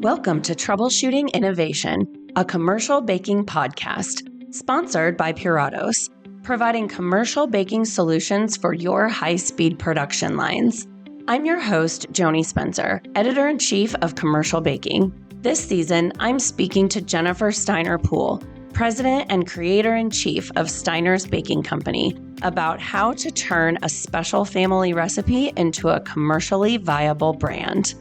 Welcome to Troubleshooting Innovation, a commercial baking podcast sponsored by Puratos, providing commercial baking solutions for your high-speed production lines. I'm your host, Joanie Spencer, Editor-in-Chief of Commercial Baking. This season, I'm speaking to Jennifer Steiner Pool, President and Creator-in-Chief of Steiner's Baking Company, about how to turn a special family recipe into a commercially viable brand.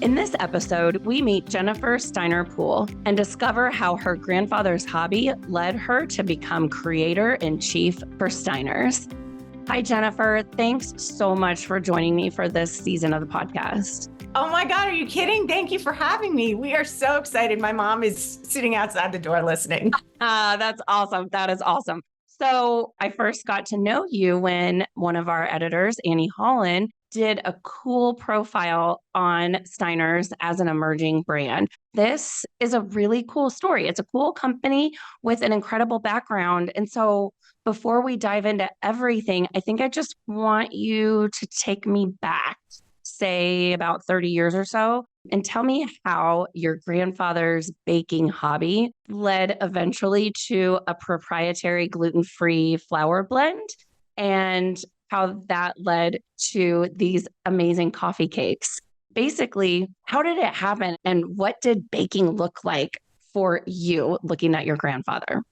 In this episode, we meet Jennifer Steiner Pool and discover how her grandfather's hobby led her to become Creator-in-Chief for Steiner's. Hi, Jennifer. Thanks so much for joining me for this season of the podcast. Oh my God, are you kidding? Thank you for having me. We are so excited. My mom is sitting outside the door listening. That's awesome. That is awesome. So I first got to know you when one of our editors, Annie Holland, did a cool profile on Steiner's as an emerging brand. This is a really cool story. It's a cool company with an incredible background. And so before we dive into everything, I think I just want you to take me back, say about 30 years or so, and tell me how your grandfather's baking hobby led eventually to a proprietary gluten-free flour blend and how that led to these amazing coffee cakes. Basically, how did it happen and what did baking look like for you looking at your grandfather?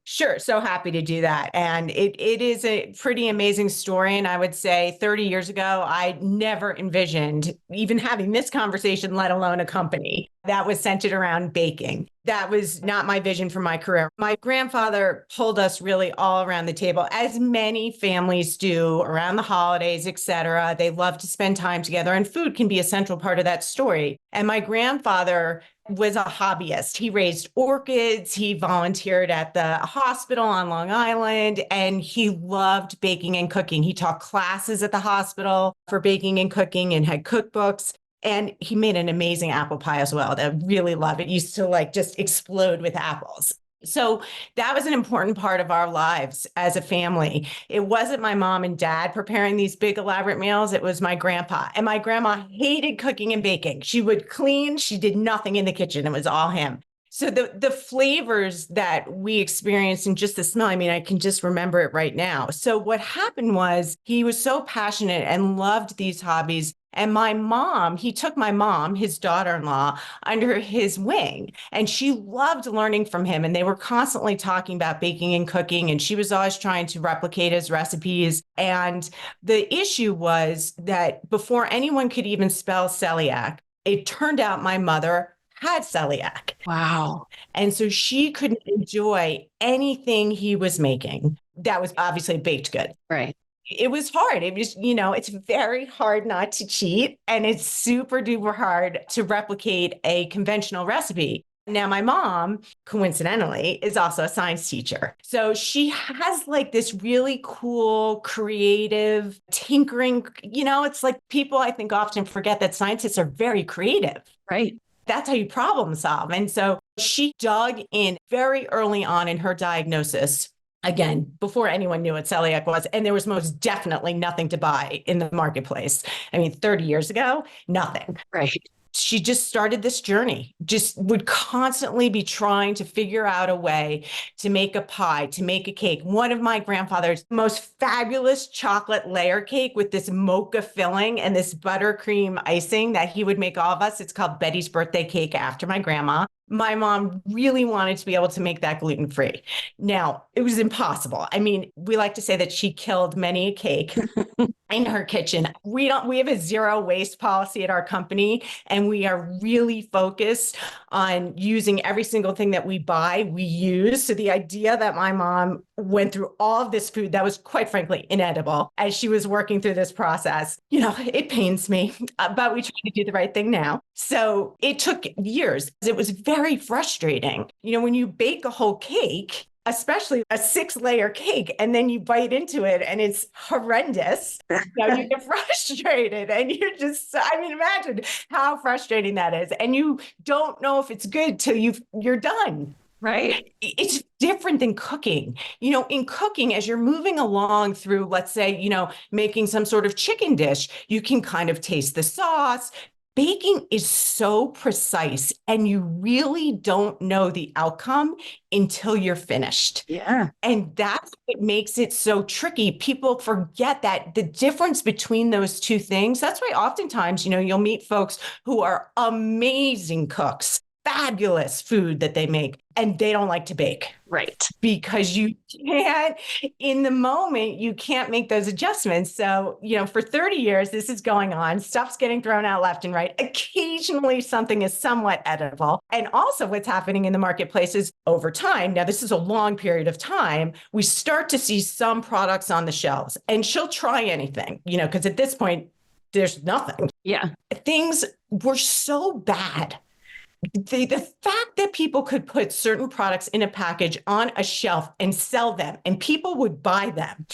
Sure. So happy to do that. And it is a pretty amazing story. And I would say 30 years ago, I never envisioned even having this conversation, let alone a company that was centered around baking. That was not my vision for my career. My grandfather pulled us really all around the table, as many families do around the holidays, et cetera. They love to spend time together, and food can be a central part of that story. And my grandfather was a hobbyist. He raised orchids. He volunteered at the hospital on Long Island, and he loved baking and cooking. He taught classes at the hospital for baking and cooking and had cookbooks. And he made an amazing apple pie as well that I really love. It used to just explode with apples. So that was an important part of our lives as a family. It wasn't my mom and dad preparing these big elaborate meals. It was my grandpa. And my grandma hated cooking and baking. She would clean. She did nothing in the kitchen. It was all him. So the flavors that we experienced and just the smell, I can just remember it right now. So what happened was he was so passionate and loved these hobbies. And my mom, he took my mom, his daughter-in-law, under his wing. And she loved learning from him. And they were constantly talking about baking and cooking. And she was always trying to replicate his recipes. And the issue was that before anyone could even spell celiac, it turned out my mother had celiac. Wow. And so she couldn't enjoy anything he was making that was obviously baked good. Right. It was hard. It was, it's very hard not to cheat, and it's super duper hard to replicate a conventional recipe. Now, my mom, coincidentally, is also a science teacher. So she has this really cool, creative tinkering, it's like people I think often forget that scientists are very creative. Right. That's how you problem solve. And so she dug in very early on in her diagnosis, again, before anyone knew what celiac was. And there was most definitely nothing to buy in the marketplace. 30 years ago, nothing. Right. She just started this journey, just would constantly be trying to figure out a way to make a pie, to make a cake. One of my grandfather's most fabulous chocolate layer cake with this mocha filling and this buttercream icing that he would make all of us. It's called Betty's birthday cake after my grandma. My mom really wanted to be able to make that gluten-free. Now, it was impossible. We like to say that she killed many a cake in her kitchen. We have a zero waste policy at our company, and we are really focused on using every single thing that we buy, we use. So the idea that my mom went through all of this food that was quite frankly inedible as she was working through this process, it pains me, but we try to do the right thing now. So it took years. It was very frustrating. When you bake a whole cake, especially a 6-layer cake, and then you bite into it and it's horrendous. You get frustrated and you're just, imagine how frustrating that is. And you don't know if it's good till you're done. Right. It's different than cooking. In cooking, as you're moving along through, let's say, making some sort of chicken dish, you can kind of taste the sauce. Baking is so precise, and you really don't know the outcome until you're finished. Yeah. And that's what makes it so tricky. People forget that the difference between those two things. That's why oftentimes, you'll meet folks who are amazing cooks, fabulous food that they make, and they don't like to bake. Right. Because you can't, in the moment, you can't make those adjustments. So, for 30 years, this is going on. Stuff's getting thrown out left and right. Occasionally, something is somewhat edible. And also, what's happening in the marketplace is over time, now this is a long period of time, we start to see some products on the shelves. And she'll try anything, because at this point, there's nothing. Yeah. Things were so bad. The fact that people could put certain products in a package on a shelf and sell them, and people would buy them,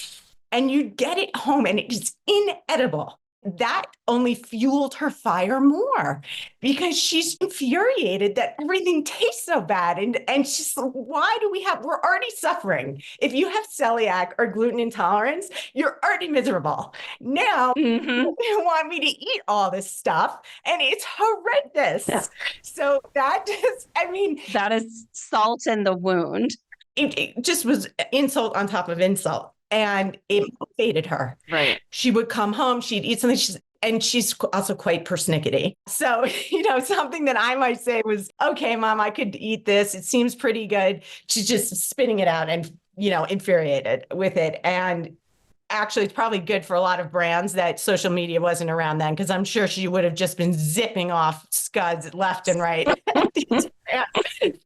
and you'd get it home and it's inedible, that only fueled her fire more, because she's infuriated that everything tastes so bad. And she's like, we're already suffering. If you have celiac or gluten intolerance, you're already miserable. Now you want me to eat all this stuff, and it's horrendous. Yeah. So that is salt in the wound. It just was insult on top of insult. And it motivated her. Right. She would come home, she'd eat something, and she's also quite persnickety. So, something that I might say was, okay, Mom, I could eat this. It seems pretty good. She's just spitting it out and, infuriated with it. And actually, it's probably good for a lot of brands that social media wasn't around then, because I'm sure she would have just been zipping off scuds left and right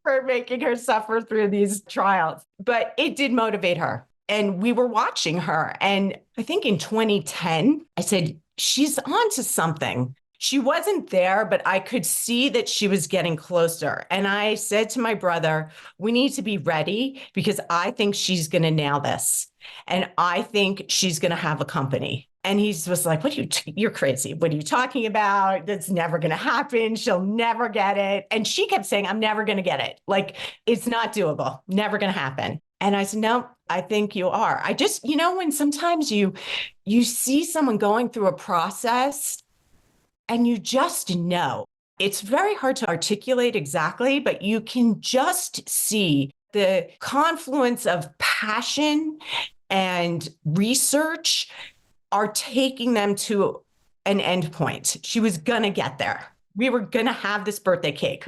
for making her suffer through these trials. But it did motivate her. And we were watching her. And I think in 2010, I said, she's on to something. She wasn't there, but I could see that she was getting closer. And I said to my brother, we need to be ready, because I think she's going to nail this. And I think she's going to have a company. And he was like, you're crazy. What are you talking about? That's never going to happen. She'll never get it. And she kept saying, I'm never going to get it. Like, it's not doable. Never going to happen. And I said, no, I think you are. I just, when sometimes you see someone going through a process and you just know, it's very hard to articulate exactly, but you can just see the confluence of passion and research are taking them to an end point. She was going to get there. We were going to have this birthday cake.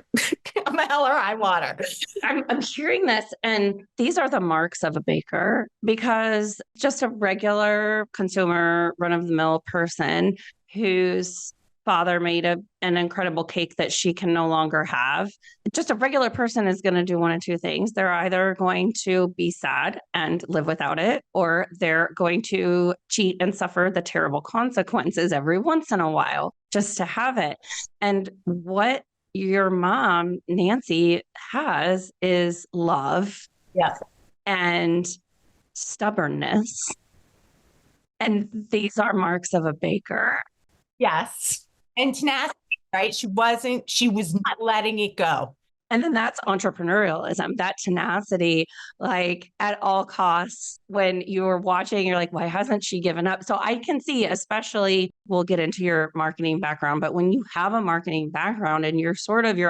I'm hell or high water. I'm hearing this, and these are the marks of a baker, because just a regular consumer, run-of-the-mill person whose father made an incredible cake that she can no longer have, just a regular person is going to do one of two things. They're either going to be sad and live without it, or they're going to cheat and suffer the terrible consequences every once in a while just to have it. And what your mom, Nancy, has is love. Yes. And stubbornness. And these are marks of a baker. Yes. And tenacity, right? She was not letting it go. And then that's entrepreneurialism, that tenacity, like at all costs. When you're watching, you're like, why hasn't she given up? So I can see, especially, we'll get into your marketing background, but when you have a marketing background and your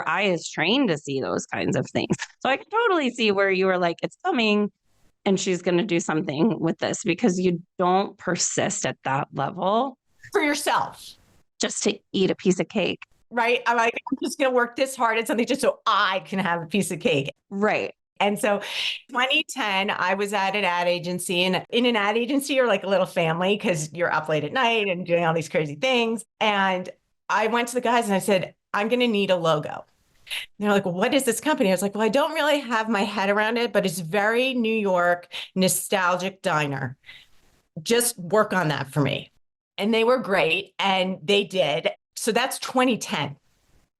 eye is trained to see those kinds of things. So I can totally see where you were like, it's coming and she's going to do something with this, because you don't persist at that level. For yourself. Just to eat a piece of cake. Right. I'm like, I'm just going to work this hard at something just so I can have a piece of cake. Right. And so 2010, I was at an ad agency, and in an ad agency, you're like a little family because you're up late at night and doing all these crazy things. And I went to the guys and I said, I'm going to need a logo. And they're like, well, what is this company? I was like, well, I don't really have my head around it, but it's very New York nostalgic diner. Just work on that for me. And they were great. And they did. So that's 2010,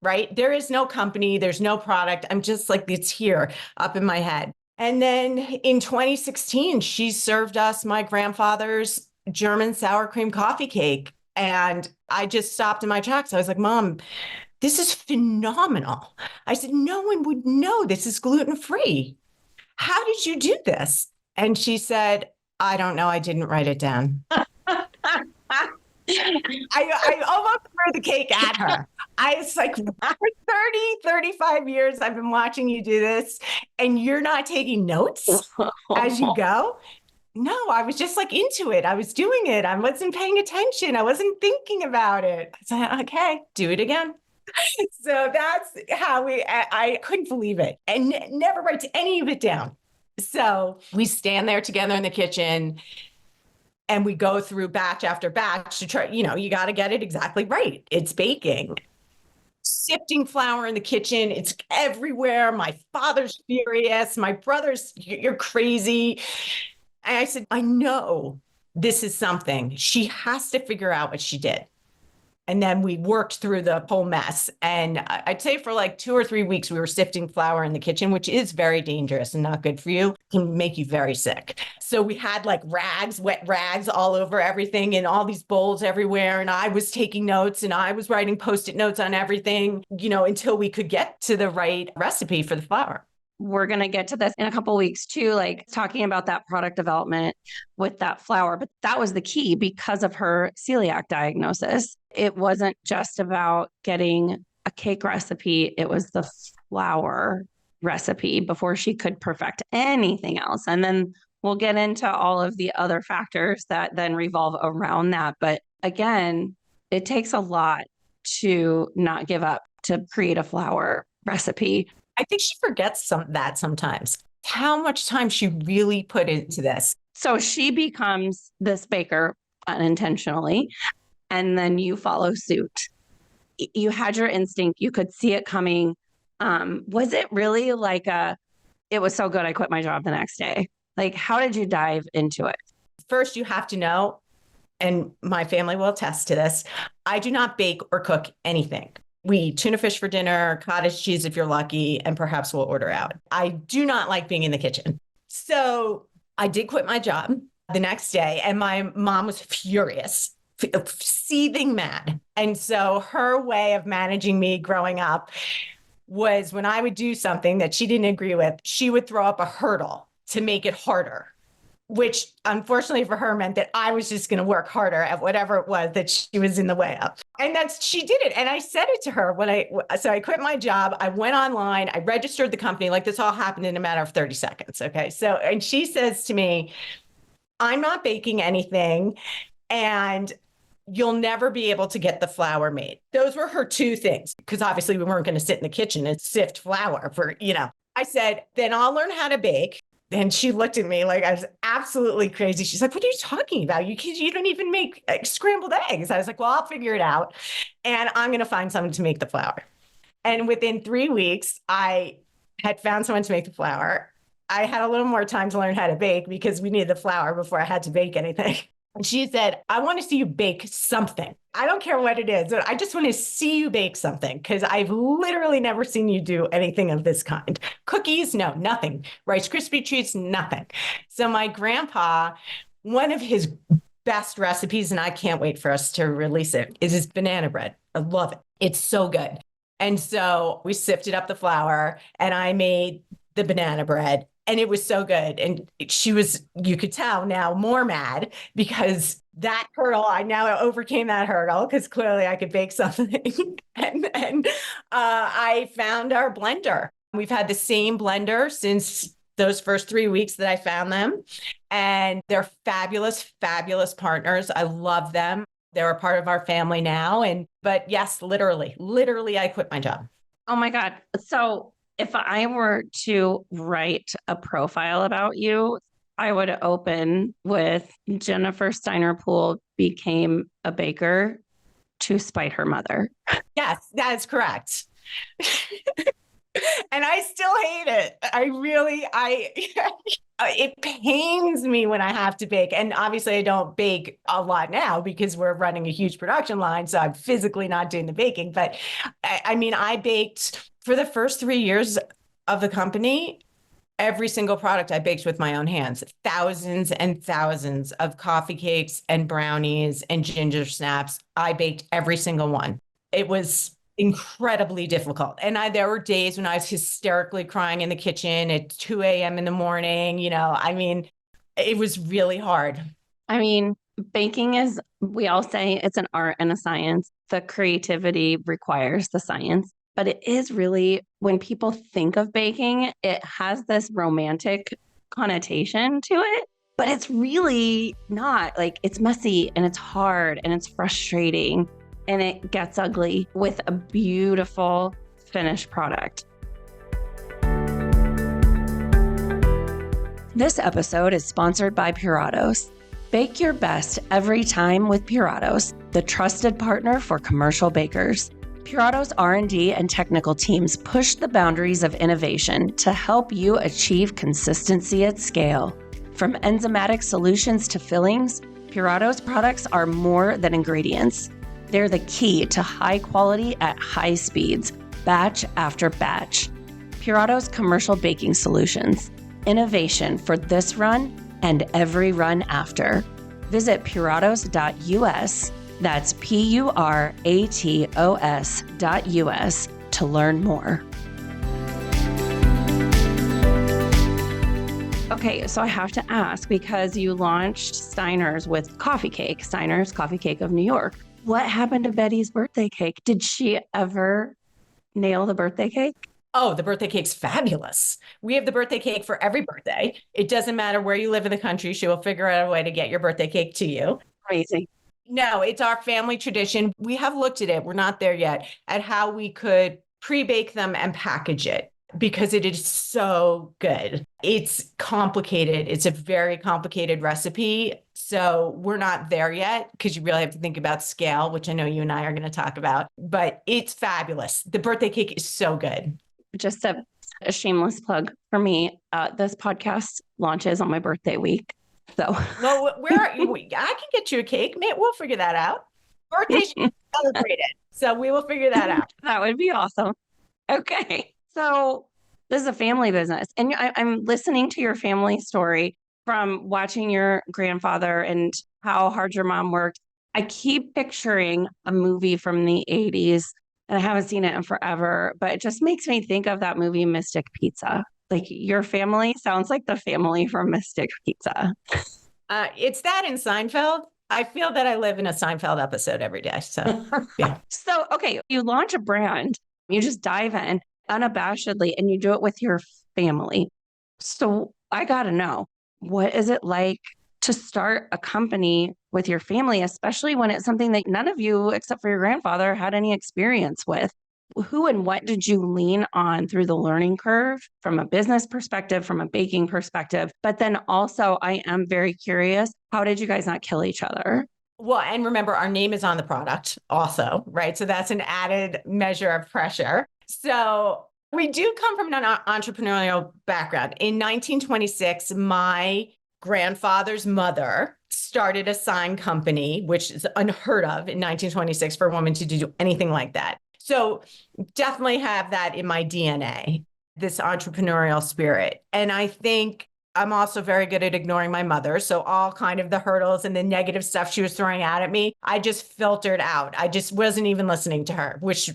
right? There is no company. There's no product. I'm just like, it's here up in my head. And then in 2016, she served us my grandfather's German sour cream coffee cake. And I just stopped in my tracks. I was like, Mom, this is phenomenal. I said, no one would know this is gluten-free. How did you do this? And she said, I don't know. I didn't write it down. I almost threw the cake at her. I was like, for 35 years, I've been watching you do this, and you're not taking notes as you go? No, I was just like into it. I was doing it. I wasn't paying attention. I wasn't thinking about it. I said, okay, do it again. So that's how I couldn't believe it, and never write any of it down. So we stand there together in the kitchen, and we go through batch after batch to try, you got to get it exactly right. It's baking. Sifting flour in the kitchen. It's everywhere. My father's furious. My brother's, you're crazy. And I said, I know this is something. She has to figure out what she did. And then we worked through the whole mess. And I'd say for like 2 or 3 weeks, we were sifting flour in the kitchen, which is very dangerous and not good for you. It can make you very sick. So we had like rags, wet rags all over everything and all these bowls everywhere. And I was taking notes and I was writing Post-it notes on everything, until we could get to the right recipe for the flour. We're going to get to this in a couple of weeks too, like talking about that product development with that flour. But that was the key because of her celiac diagnosis. It wasn't just about getting a cake recipe. It was the flour recipe before she could perfect anything else. And then we'll get into all of the other factors that then revolve around that. But again, it takes a lot to not give up to create a flour recipe. I think she forgets that sometimes, how much time she really put into this. So she becomes this baker unintentionally, and then you follow suit. You had your instinct. You could see it coming. Was it really like it was so good, I quit my job the next day? Like, how did you dive into it? First, you have to know, and my family will attest to this, I do not bake or cook anything. We eat tuna fish for dinner, cottage cheese if you're lucky, and perhaps we'll order out. I do not like being in the kitchen. So I did quit my job the next day, and my mom was furious, seething mad. And so her way of managing me growing up was when I would do something that she didn't agree with, she would throw up a hurdle to make it harder, which unfortunately for her meant that I was just going to work harder at whatever it was that she was in the way of. And she did it. And I said it to her so I quit my job. I went online, I registered the company. Like, this all happened in a matter of 30 seconds. Okay. So, and she says to me, I'm not baking anything, and you'll never be able to get the flour made. Those were her 2 things, because obviously we weren't going to sit in the kitchen and sift flour for, I said, then I'll learn how to bake. And she looked at me like I was absolutely crazy. She's like, what are you talking about? You don't even make scrambled eggs. I was like, well, I'll figure it out. And I'm going to find someone to make the flour. And within 3 weeks, I had found someone to make the flour. I had a little more time to learn how to bake because we needed the flour before I had to bake anything. And she said, I want to see you bake something. I don't care what it is. I just want to see you bake something, because I've literally never seen you do anything of this kind. Cookies, no, nothing. Rice Krispie treats, nothing. So my grandpa, one of his best recipes, and I can't wait for us to release it, is his banana bread. I love it. It's so good. And so we sifted up the flour and I made the banana bread. And it was so good. And she was, you could tell now, more mad because that hurdle, I now overcame that hurdle because clearly I could bake something. and I found our blender. We've had the same blender since those first 3 weeks that I found them. And they're fabulous, fabulous partners. I love them. They're a part of our family now. But yes, literally, I quit my job. Oh my God. So if I were to write a profile about you, I would open with Jennifer Steiner Pool became a baker to spite her mother. Yes, that is correct. And I still hate it. It pains me when I have to bake. And obviously I don't bake a lot now because we're running a huge production line. So I'm physically not doing the baking. But I baked for the first 3 years of the company. Every single product I baked with my own hands, thousands and thousands of coffee cakes and brownies and ginger snaps. I baked every single one. It was incredibly difficult. And there were days when I was hysterically crying in the kitchen at 2 a.m. in the morning. It was really hard. I mean, baking is, we all say it's an art and a science. The creativity requires the science, but it is really, when people think of baking, it has this romantic connotation to it, but it's really not. Like, it's messy and it's hard and it's frustrating and it gets ugly with a beautiful finished product. This episode is sponsored by Puratos. Bake your best every time with Puratos, the trusted partner for commercial bakers. Puratos R&D and technical teams push the boundaries of innovation to help you achieve consistency at scale. From enzymatic solutions to fillings, Puratos products are more than ingredients. They're the key to high quality at high speeds, batch after batch. Puratos commercial baking solutions. Innovation for this run and every run after. Visit puratos.us, that's puratos.us to learn more. Okay, so I have to ask, because you launched Steiner's with coffee cake, Steiner's Coffee Cake of New York. What happened to Betty's birthday cake? Did she ever nail the birthday cake? Oh, the birthday cake's fabulous. We have the birthday cake for every birthday. It doesn't matter where you live in the country. She will figure out a way to get your birthday cake to you. Crazy. No, it's our family tradition. We have looked at it. We're not there yet, at how we could pre-bake them and package it, because it is so good. It's complicated. It's a very complicated recipe. So we're not there yet, because you really have to think about scale, which I know you and I are going to talk about, but it's fabulous. The birthday cake is so good. Just a shameless plug for me. This podcast launches on my birthday week. So, well, where are you? I can get you a cake. Man, we'll figure that out. Birthday should be celebrated. So we will figure that out. That would be awesome. Okay. So this is a family business. And I'm listening to your family story from watching your grandfather and how hard your mom worked. I keep picturing a movie from the 80s. And I haven't seen it in forever, but it just makes me think of that movie, Mystic Pizza. Like, your family sounds like the family from Mystic Pizza. It's that in Seinfeld. I feel that I live in a Seinfeld episode every day. So, yeah. So, okay, you launch a brand, you just dive in unabashedly and you do it with your family. So I got to know, what is it like to start a company with your family, especially when it's something that none of you, except for your grandfather, had any experience with? Who and what did you lean on through the learning curve from a business perspective, from a baking perspective? But then also, I am very curious, how did you guys not kill each other? Well, and remember, our name is on the product also, right? So that's an added measure of pressure. So we do come from an entrepreneurial background. In 1926, my grandfather's mother started a sign company, which is unheard of in 1926 for a woman to do anything like that. So definitely have that in my DNA, this entrepreneurial spirit. And I think I'm also very good at ignoring my mother. So all kind of the hurdles and the negative stuff she was throwing out at me, I just filtered out. I just wasn't even listening to her, which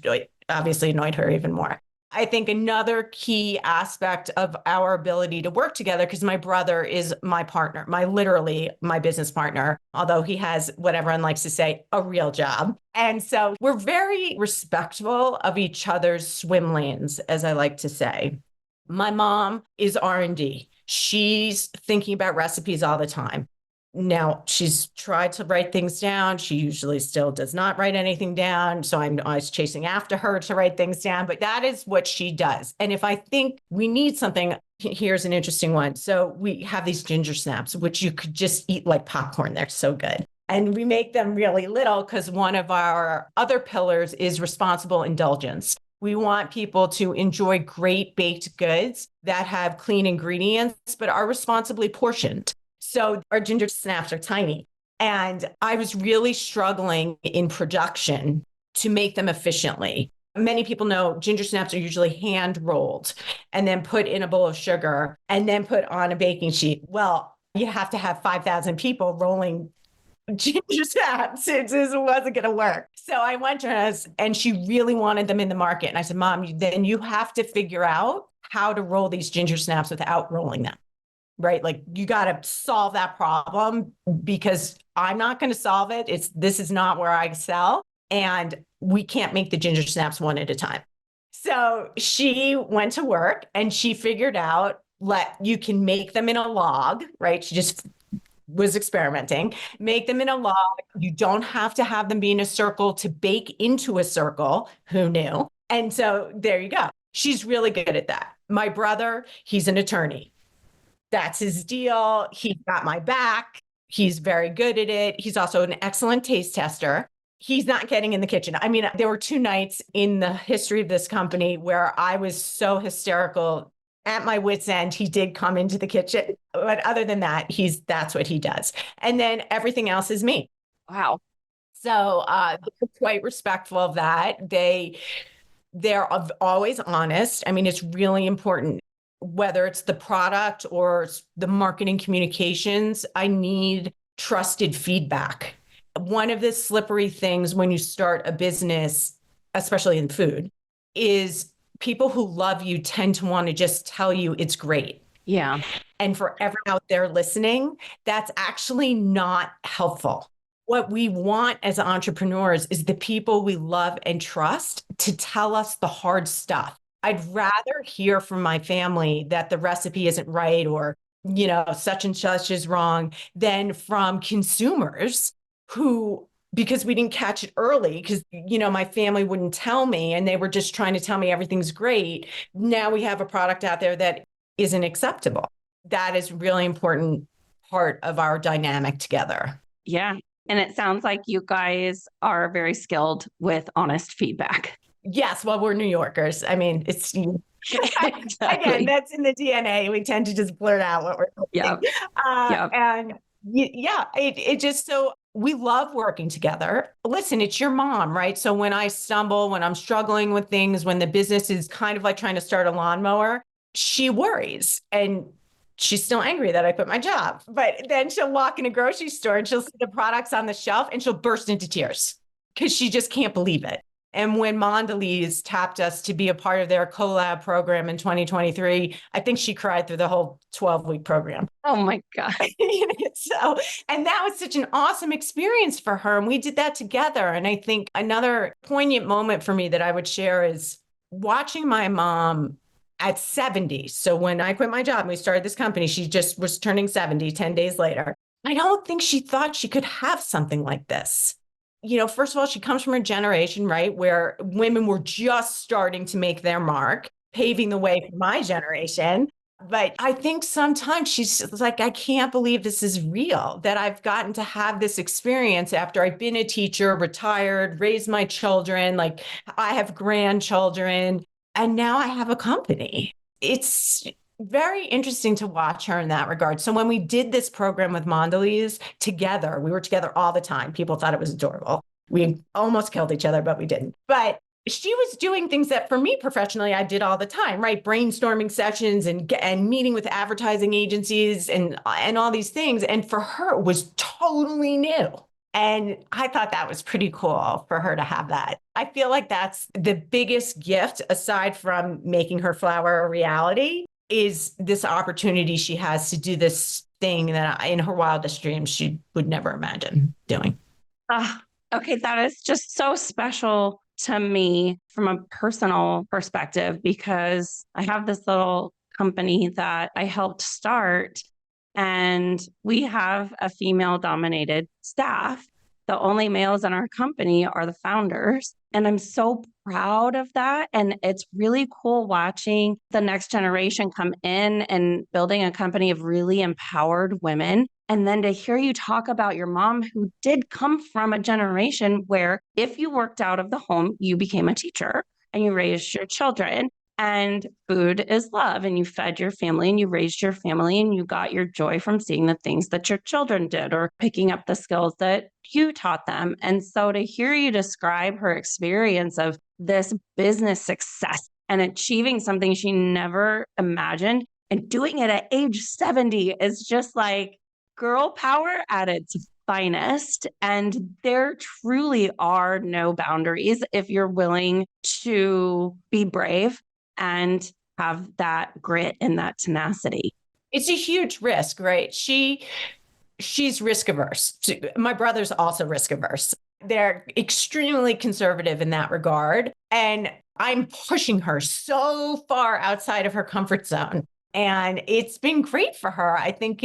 obviously annoyed her even more. I think another key aspect of our ability to work together, because my brother is my partner, literally my business partner, although he has what everyone likes to say, a real job. And so we're very respectful of each other's swim lanes, as I like to say. My mom is R&D. She's thinking about recipes all the time. Now, she's tried to write things down. She usually still does not write anything down. So I'm always chasing after her to write things down, but that is what she does. And if I think we need something, here's an interesting one. So we have these ginger snaps, which you could just eat like popcorn. They're so good. And we make them really little because one of our other pillars is responsible indulgence. We want people to enjoy great baked goods that have clean ingredients, but are responsibly portioned. So our ginger snaps are tiny. And I was really struggling in production to make them efficiently. Many people know ginger snaps are usually hand rolled and then put in a bowl of sugar and then put on a baking sheet. Well, you have to have 5,000 people rolling ginger snaps. It just wasn't going to work. So I went to her and she really wanted them in the market. And I said, Mom, then you have to figure out how to roll these ginger snaps without rolling them. Right? Like you got to solve that problem because I'm not going to solve it. This is not where I sell. And we can't make the ginger snaps one at a time. So she went to work and she figured out you can make them in a log, right? She just was experimenting, make them in a log. You don't have to have them be in a circle to bake into a circle. Who knew? And so there you go. She's really good at that. My brother, he's an attorney. That's his deal. He's got my back. He's very good at it. He's also an excellent taste tester. He's not getting in the kitchen. I mean, there were 2 nights in the history of this company where I was so hysterical at my wit's end. He did come into the kitchen, but other than that, that's what he does. And then everything else is me. Wow. So they're quite respectful of that. They're always honest. I mean, it's really important, whether it's the product or the marketing communications, I need trusted feedback. One of the slippery things when you start a business, especially in food, is people who love you tend to want to just tell you it's great. Yeah. And for everyone out there listening, that's actually not helpful. What we want as entrepreneurs is the people we love and trust to tell us the hard stuff. I'd rather hear from my family that the recipe isn't right or, such and such is wrong than from consumers who, because we didn't catch it early, because, my family wouldn't tell me and they were just trying to tell me everything's great. Now we have a product out there that isn't acceptable. That is a really important part of our dynamic together. Yeah. And it sounds like you guys are very skilled with honest feedback. Yes. Well, we're New Yorkers. I mean, it's Exactly. again, that's in the DNA. We tend to just blurt out what we're thinking. And it just, so we love working together. Listen, it's your mom, right? So when I stumble, when I'm struggling with things, when the business is kind of like trying to start a lawnmower, she worries. And she's still angry that I quit my job. But then she'll walk in a grocery store and she'll see the products on the shelf and she'll burst into tears because she just can't believe it. And when Mondelez tapped us to be a part of their collab program in 2023, I think she cried through the whole 12-week program. Oh my God. And that was such an awesome experience for her. And we did that together. And I think another poignant moment for me that I would share is watching my mom at 70. So when I quit my job and we started this company, she just was turning 70 10 days later. I don't think she thought she could have something like this. First of all, she comes from a generation, right, where women were just starting to make their mark, paving the way for my generation. But I think sometimes she's like, I can't believe this is real, that I've gotten to have this experience after I've been a teacher, retired, raised my children, like I have grandchildren, and now I have a company. It's very interesting to watch her in that regard. So when we did this program with Mondelez together, we were together all the time. People thought it was adorable. We almost killed each other, but we didn't. But she was doing things that for me professionally, I did all the time, right? Brainstorming sessions and meeting with advertising agencies and all these things. And for her, it was totally new. And I thought that was pretty cool for her to have that. I feel like that's the biggest gift aside from making her flower a reality is this opportunity she has to do this thing that in her wildest dreams, she would never imagine doing. Okay. That is just so special to me from a personal perspective, because I have this little company that I helped start and we have a female dominated staff. The only males in our company are the founders. And I'm so proud of that. And it's really cool watching the next generation come in and building a company of really empowered women. And then to hear you talk about your mom, who did come from a generation where if you worked out of the home, you became a teacher and you raised your children. And food is love. And you fed your family and you raised your family and you got your joy from seeing the things that your children did or picking up the skills that you taught them. And so to hear you describe her experience of this business success and achieving something she never imagined and doing it at age 70 is just like girl power at its finest. And there truly are no boundaries if you're willing to be brave and have that grit and that tenacity. It's a huge risk, right? She's risk averse. My brother's also risk averse. They're extremely conservative in that regard. And I'm pushing her so far outside of her comfort zone. And it's been great for her. I think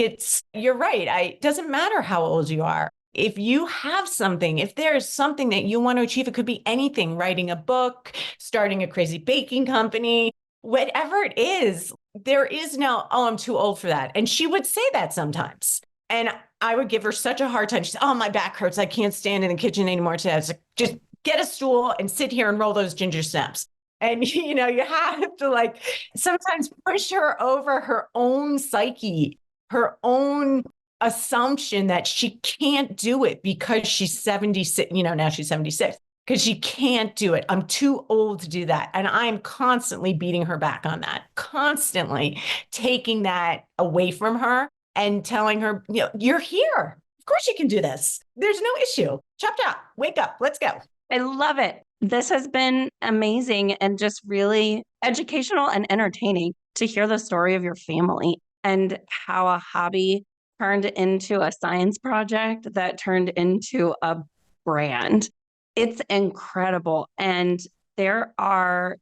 you're right. It doesn't matter how old you are. If you have something, if there's something that you want to achieve, it could be anything, writing a book, starting a crazy baking company, whatever it is, there is no, oh, I'm too old for that. And she would say that sometimes. And I would give her such a hard time. She's, oh, my back hurts. I can't stand in the kitchen anymore today. I was like, just get a stool and sit here and roll those ginger snaps. And, you have to sometimes push her over her own psyche, her own assumption that she can't do it because she's 76, now she's 76, because she can't do it. I'm too old to do that. And I'm constantly beating her back on that, constantly taking that away from her and telling her, you're here. Of course you can do this. There's no issue. Chop chop, wake up, let's go. I love it. This has been amazing and just really educational and entertaining to hear the story of your family and how a hobby turned into a science project that turned into a brand. It's incredible. And there are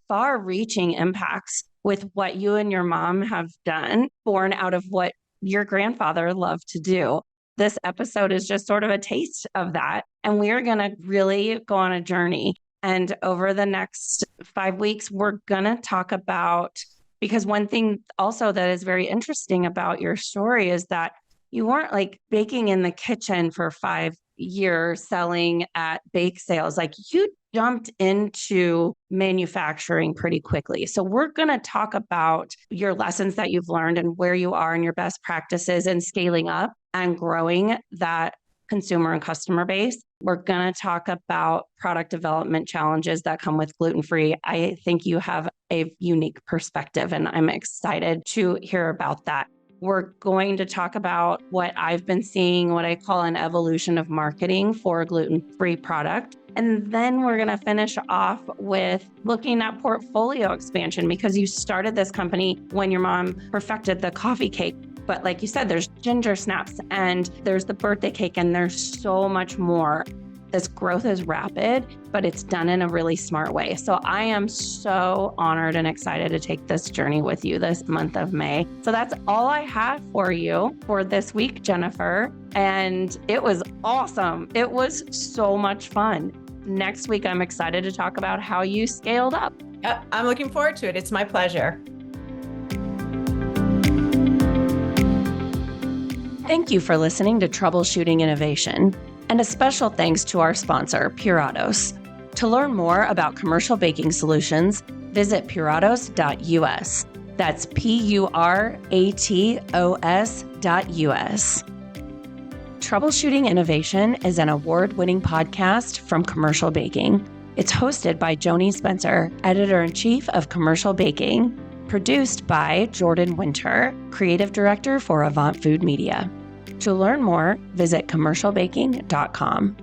far-reaching impacts with what you and your mom have done, born out of what your grandfather loved to do. This episode is just sort of a taste of that. And we are going to really go on a journey. And over the next 5 weeks, we're going to talk about, because one thing also that is very interesting about your story is that you weren't baking in the kitchen for 5 years, selling at bake sales. You jumped into manufacturing pretty quickly. So we're going to talk about your lessons that you've learned and where you are and your best practices and scaling up and growing that consumer and customer base. We're going to talk about product development challenges that come with gluten-free. I think you have a unique perspective, and I'm excited to hear about that. We're going to talk about what I've been seeing, what I call an evolution of marketing for a gluten-free product. And then we're going to finish off with looking at portfolio expansion, because you started this company when your mom perfected the coffee cake. But like you said, there's ginger snaps and there's the birthday cake, and there's so much more. This growth is rapid, but it's done in a really smart way. So I am so honored and excited to take this journey with you this month of May. So that's all I have for you for this week, Jennifer. And it was awesome. It was so much fun. Next week, I'm excited to talk about how you scaled up. I'm looking forward to it. It's my pleasure. Thank you for listening to Troubleshooting Innovation, and a special thanks to our sponsor, Puratos. To learn more about commercial baking solutions, visit puratos.us. That's puratos.us. Troubleshooting Innovation is an award-winning podcast from Commercial Baking. It's hosted by Joanie Spencer, Editor-in-Chief of Commercial Baking, produced by Jordan Winter, Creative Director for Avant Food Media. To learn more, visit commercialbaking.com.